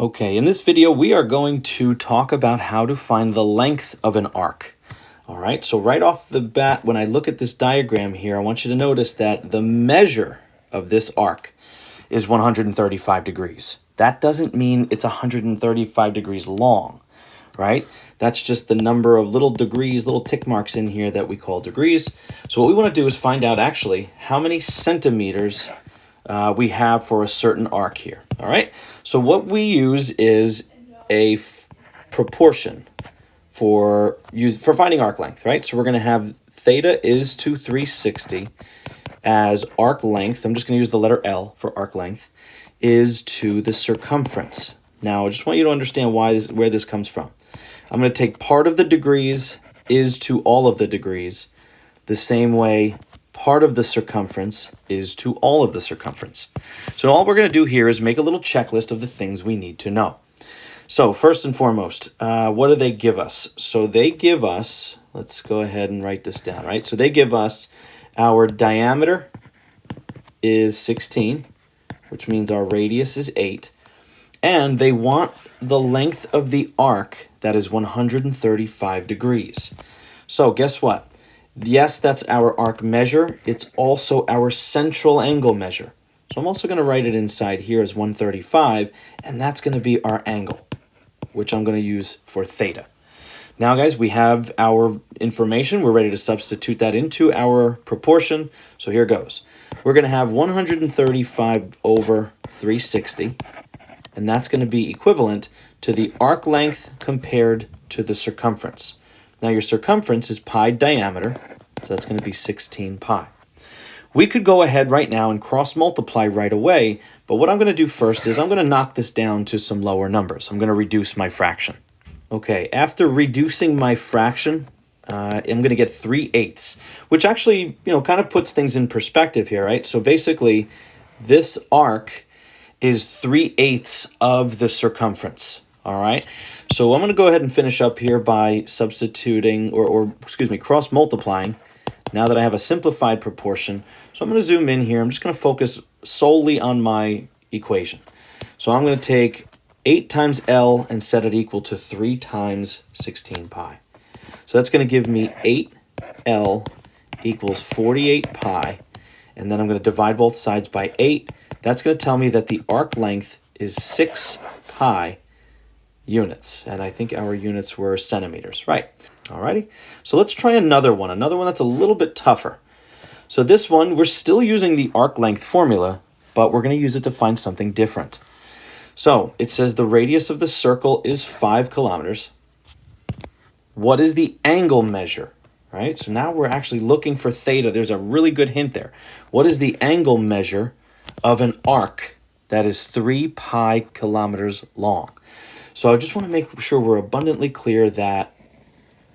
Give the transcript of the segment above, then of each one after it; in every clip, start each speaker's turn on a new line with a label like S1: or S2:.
S1: Okay, in this video, we are going to talk about how to find the length of an arc. All right, so right off the bat, when I look at this diagram here, I want you to notice that the measure of this arc is 135 degrees. That doesn't mean it's 135 degrees long, right? That's just the number of little degrees, little tick marks in here that we call degrees. So what we want to do is find out actually how many centimeters we have for a certain arc here. All right, so what we use is a proportion for finding arc length, right? So we're going to have theta is to 360 as arc length. I'm just going to use the letter L for arc length is to the circumference. Now I just want you to understand where this comes from. I'm going to take part of the degrees is to all of the degrees the same way part of the circumference is to all of the circumference. So all we're going to do here is make a little checklist of the things we need to know. So first and foremost, what do they give us? So they give us, let's go ahead and write this down, right? So they give us our diameter is 16, which means our radius is 8. And they want the length of the arc that is 135 degrees. So guess what? Yes, that's our arc measure. It's also our central angle measure. So I'm also going to write it inside here as 135, and that's going to be our angle, which I'm going to use for theta. Now, guys, we have our information. We're ready to substitute that into our proportion. So here goes. We're going to have 135 over 360, and that's going to be equivalent to the arc length compared to the circumference. Now your circumference is pi diameter, so that's going to be 16 pi. We could go ahead right now and cross multiply right away, but what I'm going to do first is I'm going to knock this down to some lower numbers. I'm going to reduce my fraction. Okay, after reducing my fraction, I'm going to get 3/8, which actually, kind of puts things in perspective here, right? So basically, this arc is 3/8 of the circumference. All right, so I'm going to go ahead and finish up here by substituting, cross multiplying, now that I have a simplified proportion. So I'm going to zoom in here. I'm just going to focus solely on my equation. So I'm going to take 8 times L and set it equal to 3 times 16 pi. So that's going to give me 8L equals 48 pi. And then I'm going to divide both sides by 8. That's going to tell me that the arc length is 6 pi units, and I think our units were centimeters, right? Alrighty, so let's try another one that's a little bit tougher. So this one, we're still using the arc length formula, but we're going to use it to find something different. So it says the radius of the circle is 5 kilometers. What is the angle measure, right? So now we're actually looking for theta. There's a really good hint there. What is the angle measure of an arc that is 3 pi kilometers long? So I just want to make sure we're abundantly clear that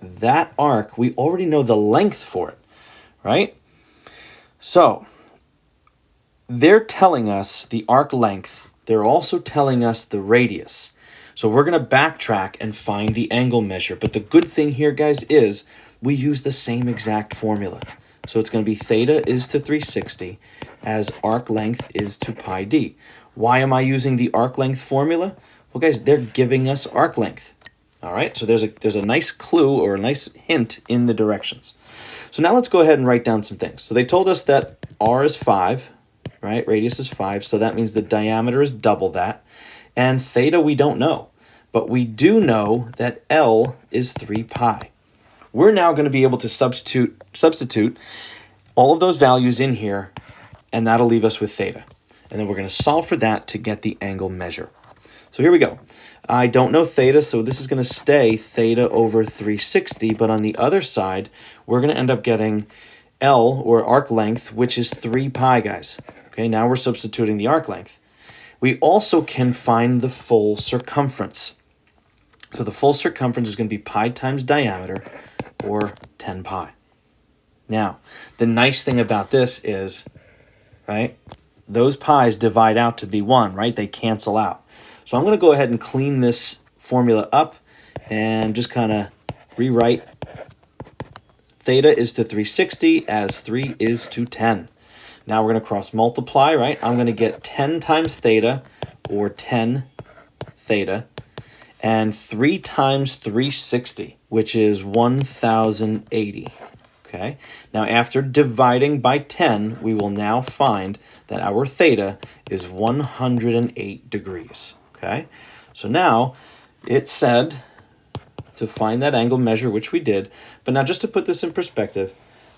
S1: that arc, we already know the length for it, right? So they're telling us the arc length. They're also telling us the radius. So we're going to backtrack and find the angle measure. But the good thing here, guys, is we use the same exact formula. So it's going to be theta is to 360 as arc length is to pi d. Why am I using the arc length formula? Well, guys, they're giving us arc length. All right, so there's a nice clue or a nice hint in the directions. So now let's go ahead and write down some things. So they told us that r is 5, right? Radius is 5, so that means the diameter is double that. And theta we don't know, but we do know that L is 3 pi. We're now going to be able to substitute all of those values in here, and that'll leave us with theta. And then we're going to solve for that to get the angle measure. So here we go. I don't know theta, so this is going to stay theta over 360, but on the other side, we're going to end up getting L, or arc length, which is 3 pi, guys. Okay, now we're substituting the arc length. We also can find the full circumference. So the full circumference is going to be pi times diameter, or 10 pi. Now, the nice thing about this is, right, those pi's divide out to be 1, right? They cancel out. So I'm going to go ahead and clean this formula up and just kind of rewrite theta is to 360 as 3 is to 10. Now we're going to cross multiply, right? I'm going to get 10 times theta, or 10 theta, and 3 times 360, which is 1080. Okay, now after dividing by 10, we will now find that our theta is 108 degrees. Okay, so now it said to find that angle measure, which we did. But now just to put this in perspective,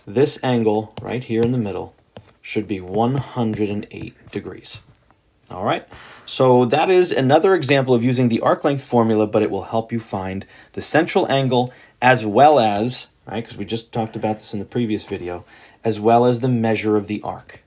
S1: this angle right here in the middle should be 108 degrees. All right, so that is another example of using the arc length formula, but it will help you find the central angle as well as, right, because we just talked about this in the previous video, as well as the measure of the arc.